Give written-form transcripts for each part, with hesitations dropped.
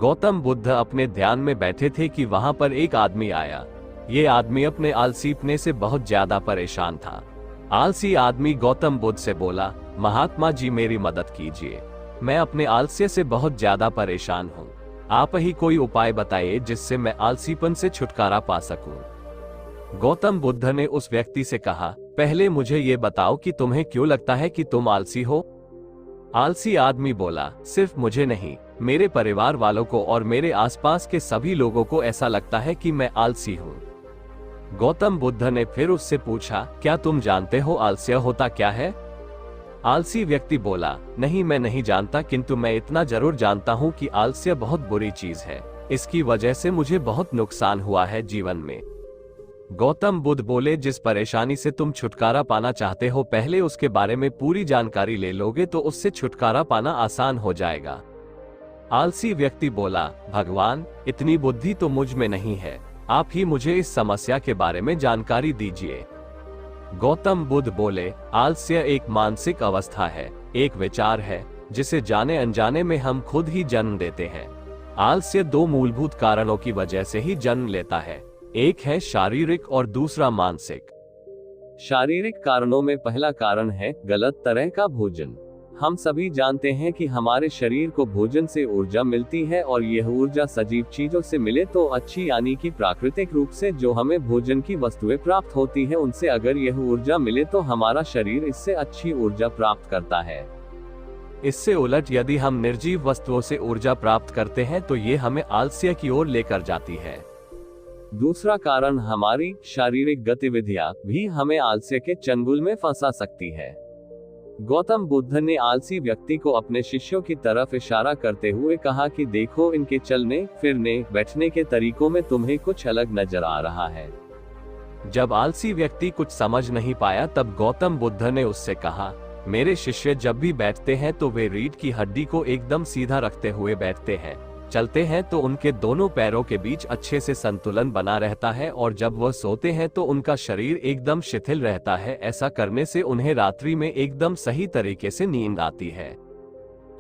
गौतम बुद्ध अपने ध्यान में बैठे थे कि वहां पर एक आदमी आया। ये आदमी अपने आलसीपने से बहुत ज्यादा परेशान था। आलसी आदमी गौतम बुद्ध से बोला, महात्मा जी मेरी मदद कीजिए, मैं अपने आलस्य से बहुत ज्यादा परेशान हूँ। आप ही कोई उपाय बताइए जिससे मैं आलसीपन से छुटकारा पा सकूं। गौतम बुद्ध ने उस व्यक्ति से कहा, पहले मुझे ये बताओ कि तुम्हें क्यों लगता है कि तुम आलसी हो। आलसी आदमी बोला, सिर्फ मुझे नहीं, मेरे परिवार वालों को और मेरे आसपास के सभी लोगों को ऐसा लगता है कि मैं आलसी हूँ। गौतम बुद्ध ने फिर उससे पूछा, क्या तुम जानते हो आलस्य होता क्या है? आलसी व्यक्ति बोला, नहीं मैं नहीं जानता, किंतु मैं इतना जरूर जानता हूँ कि आलस्य बहुत बुरी चीज है। इसकी वजह से मुझे बहुत नुकसान हुआ है जीवन में। गौतम बुद्ध बोले, जिस परेशानी से तुम छुटकारा पाना चाहते हो पहले उसके बारे में पूरी जानकारी ले लोगे तो उससे छुटकारा पाना आसान हो जाएगा। आलसी व्यक्ति बोला, भगवान इतनी बुद्धि तो मुझ में नहीं है, आप ही मुझे इस समस्या के बारे में जानकारी दीजिए। गौतम बुद्ध बोले, आलस्य एक मानसिक अवस्था है, एक विचार है जिसे जाने अनजाने में हम खुद ही जन्म देते हैं। आलस्य दो मूलभूत कारणों की वजह से ही जन्म लेता है, एक है शारीरिक और दूसरा मानसिक। शारीरिक कारणों में पहला कारण है गलत तरह का भोजन। हम सभी जानते हैं कि हमारे शरीर को भोजन से ऊर्जा मिलती है और यह ऊर्जा सजीव चीजों से मिले तो अच्छी, यानी कि प्राकृतिक रूप से जो हमें भोजन की वस्तुएं प्राप्त होती है उनसे अगर यह ऊर्जा मिले तो हमारा शरीर इससे अच्छी ऊर्जा प्राप्त करता है। इससे उलट यदि हम निर्जीव वस्तुओं से ऊर्जा प्राप्त करते हैं तो ये हमें आलस्य की ओर लेकर जाती है। दूसरा कारण हमारी शारीरिक गतिविधियां भी हमें आलस्य के चंगुल में फंसा सकती है। गौतम बुद्ध ने आलसी व्यक्ति को अपने शिष्यों की तरफ इशारा करते हुए कहा कि देखो, इनके चलने फिरने बैठने के तरीकों में तुम्हें कुछ अलग नजर आ रहा है। जब आलसी व्यक्ति कुछ समझ नहीं पाया तब गौतम बुद्ध ने उससे कहा, मेरे शिष्य जब भी बैठते हैं तो वे रीढ़ की हड्डी को एकदम सीधा रखते हुए बैठते हैं, चलते हैं तो उनके दोनों पैरों के बीच अच्छे से संतुलन बना रहता है और जब वह सोते हैं तो उनका शरीर एकदम शिथिल रहता है। ऐसा करने से उन्हें रात्रि में एकदम सही तरीके से नींद आती है।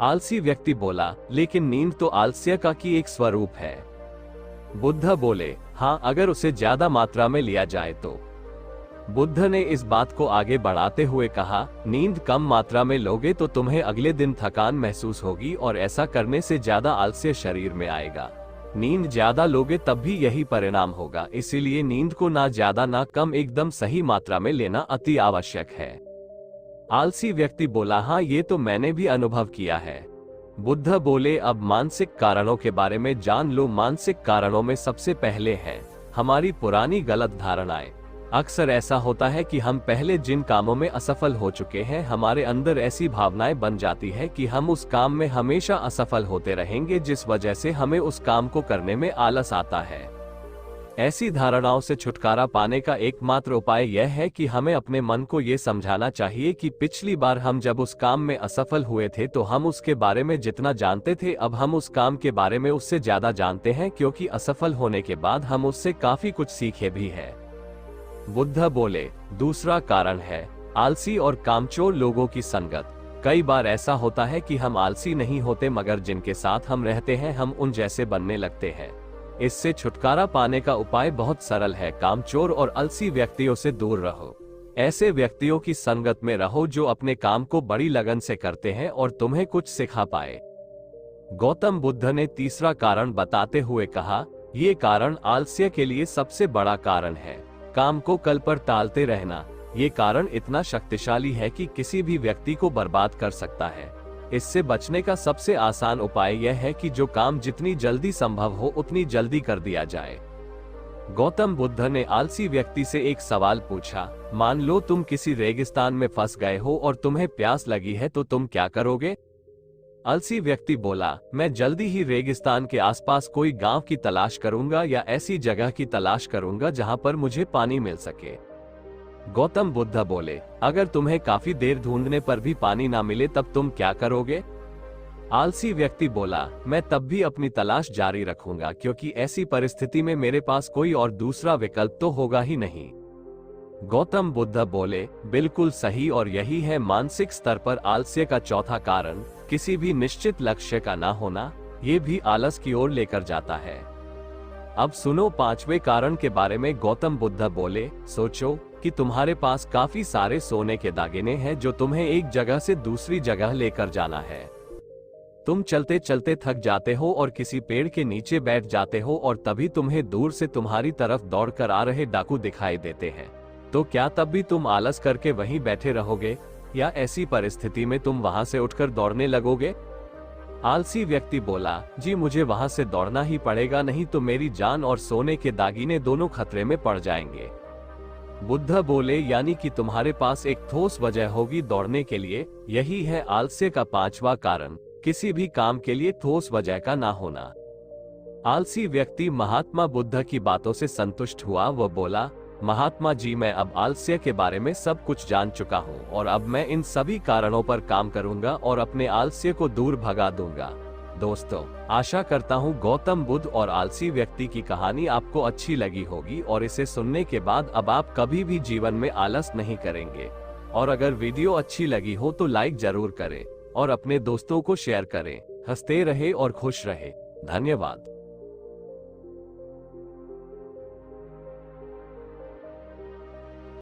आलसी व्यक्ति बोला, लेकिन नींद तो आलस्य का की एक स्वरूप है। बुद्ध बोले, हाँ, अगर उसे ज्यादा मात्रा में लिया जाए तो। बुद्ध ने इस बात को आगे बढ़ाते हुए कहा, नींद कम मात्रा में लोगे तो तुम्हें अगले दिन थकान महसूस होगी और ऐसा करने से ज्यादा आलस्य शरीर में आएगा। नींद ज्यादा लोगे तब भी यही परिणाम होगा, इसीलिए नींद को ना ज्यादा ना कम, एकदम सही मात्रा में लेना अति आवश्यक है। आलसी व्यक्ति बोला, हाँ ये तो मैंने भी अनुभव किया है। बुद्ध बोले, अब मानसिक कारणों के बारे में जान लो। मानसिक कारणों में सबसे पहले है हमारी पुरानी गलत धारणाएं। अक्सर ऐसा होता है कि हम पहले जिन कामों में असफल हो चुके हैं, हमारे अंदर ऐसी भावनाएं बन जाती है कि हम उस काम में हमेशा असफल होते रहेंगे, जिस वजह से हमें उस काम को करने में आलस आता है। ऐसी धारणाओं से छुटकारा पाने का एकमात्र उपाय यह है कि हमें अपने मन को ये समझाना चाहिए कि पिछली बार हम जब उस काम में असफल हुए थे तो हम उसके बारे में जितना जानते थे अब हम उस काम के बारे में उससे ज्यादा जानते हैं, क्योंकि असफल होने के बाद हम उससे काफी कुछ सीखे भी हैं। बुद्ध बोले, दूसरा कारण है आलसी और कामचोर लोगों की संगत। कई बार ऐसा होता है कि हम आलसी नहीं होते मगर जिनके साथ हम रहते हैं हम उन जैसे बनने लगते हैं। इससे छुटकारा पाने का उपाय बहुत सरल है, कामचोर और आलसी व्यक्तियों से दूर रहो। ऐसे व्यक्तियों की संगत में रहो जो अपने काम को बड़ी लगन से करते हैं और तुम्हें कुछ सिखा पाए। गौतम बुद्ध ने तीसरा कारण बताते हुए कहा, ये कारण आलस्य के लिए सबसे बड़ा कारण है, काम को कल पर टालते रहना। ये कारण इतना शक्तिशाली है कि किसी भी व्यक्ति को बर्बाद कर सकता है। इससे बचने का सबसे आसान उपाय यह है कि जो काम जितनी जल्दी संभव हो उतनी जल्दी कर दिया जाए। गौतम बुद्ध ने आलसी व्यक्ति से एक सवाल पूछा, मान लो तुम किसी रेगिस्तान में फंस गए हो और तुम्हें प्यास लगी है तो तुम क्या करोगे? आलसी व्यक्ति बोला, मैं जल्दी ही रेगिस्तान के आसपास कोई गांव की तलाश करूंगा या ऐसी जगह की तलाश करूंगा जहां पर मुझे पानी मिल सके। गौतम बुद्ध बोले, अगर तुम्हें काफी देर ढूंढने पर भी पानी ना मिले तब तुम क्या करोगे? आलसी व्यक्ति बोला, मैं तब भी अपनी तलाश जारी रखूंगा, क्योंकि ऐसी परिस्थिति में मेरे पास कोई और दूसरा विकल्प तो होगा ही नहीं। गौतम बुद्ध बोले, बिल्कुल सही, और यही है मानसिक स्तर पर आलस्य का चौथा कारण, किसी भी निश्चित लक्ष्य का ना होना। ये भी आलस की ओर लेकर जाता है। अब सुनो 5वें कारण के बारे में। गौतम बुद्ध बोले, सोचो कि तुम्हारे पास काफी सारे सोने के दागिने हैं जो तुम्हें एक जगह से दूसरी जगह लेकर जाना है। तुम चलते चलते थक जाते हो और किसी पेड़ के नीचे बैठ जाते हो और तभी तुम्हें दूर से तुम्हारी तरफ दौड़कर आ रहे डाकू दिखाई देते हैं। तो क्या तब भी तुम आलस करके वहीं बैठे रहोगे, या ऐसी परिस्थिति में तुम वहां से उठकर दौड़ने लगोगे? आलसी व्यक्ति बोला, जी मुझे वहां से दौड़ना ही पड़ेगा, नहीं तो मेरी जान और सोने के दागिने दोनों खतरे में पड़ जाएंगे। बुद्ध बोले, यानी कि तुम्हारे पास एक ठोस वजह होगी दौड़ने के लिए। यही है आलस्य का 5वां कारण, किसी भी काम के लिए ठोस वजह का ना होना। आलसी व्यक्ति महात्मा बुद्ध की बातों से संतुष्ट हुआ। वह बोला, महात्मा जी, मैं अब आलस्य के बारे में सब कुछ जान चुका हूँ और अब मैं इन सभी कारणों पर काम करूंगा और अपने आलस्य को दूर भगा दूंगा। दोस्तों, आशा करता हूँ गौतम बुद्ध और आलसी व्यक्ति की कहानी आपको अच्छी लगी होगी और इसे सुनने के बाद अब आप कभी भी जीवन में आलस नहीं करेंगे। और अगर वीडियो अच्छी लगी हो तो लाइक जरूर करें और अपने दोस्तों को शेयर करें। हंसते रहे और खुश रहे। धन्यवाद।